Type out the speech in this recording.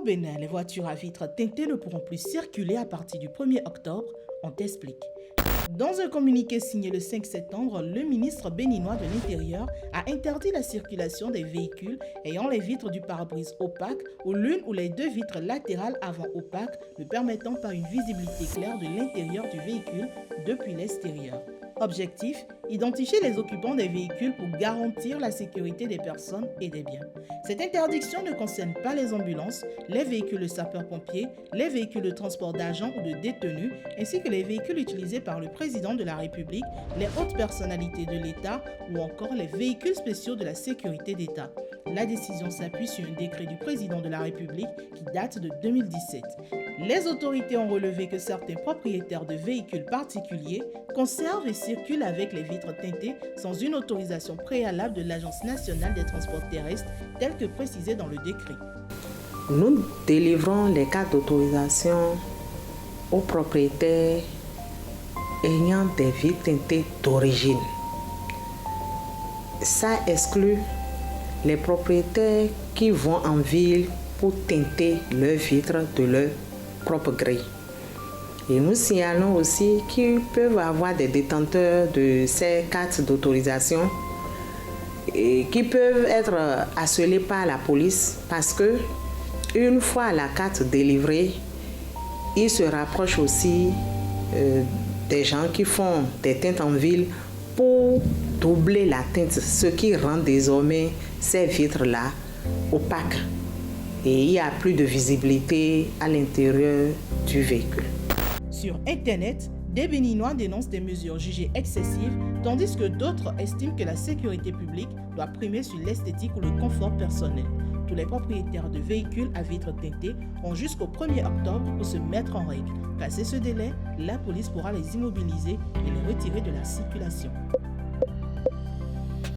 Bénin, les voitures à vitres teintées ne pourront plus circuler à partir du 1er octobre, on t'explique. Dans un communiqué signé le 5 septembre, le ministre béninois de l'Intérieur a interdit la circulation des véhicules ayant les vitres du pare-brise opaques ou l'une ou les deux vitres latérales avant opaques, ne permettant pas une visibilité claire de l'intérieur du véhicule depuis l'extérieur. Objectif, identifier les occupants des véhicules pour garantir la sécurité des personnes et des biens. Cette interdiction ne concerne pas les ambulances, les véhicules de sapeurs-pompiers, les véhicules de transport d'agents ou de détenus, ainsi que les véhicules utilisés par le président de la République, les hautes personnalités de l'État ou encore les véhicules spéciaux de la sécurité d'État. La décision s'appuie sur un décret du président de la République qui date de 2017. Les autorités ont relevé que certains propriétaires de véhicules particuliers conservent et circulent avec les vitres teintées sans une autorisation préalable de l'Agence nationale des transports terrestres, telle que précisée dans le décret. Nous délivrons les cartes d'autorisation aux propriétaires ayant des vitres teintées d'origine. Ça exclut les propriétaires qui vont en ville pour teinter leurs vitres de leur propre gré. Et nous signalons aussi qu'ils peuvent avoir des détenteurs de ces cartes d'autorisation et qui peuvent être harcelés par la police parce que une fois la carte délivrée, ils se rapprochent aussi des gens qui font des teintes en ville pour doubler la teinte, ce qui rend désormais ces vitres-là opaques. Et il n'y a plus de visibilité à l'intérieur du véhicule. Sur Internet, des Béninois dénoncent des mesures jugées excessives, tandis que d'autres estiment que la sécurité publique doit primer sur l'esthétique ou le confort personnel. Tous les propriétaires de véhicules à vitres teintées ont jusqu'au 1er octobre pour se mettre en règle. Passé ce délai, la police pourra les immobiliser et les retirer de la circulation.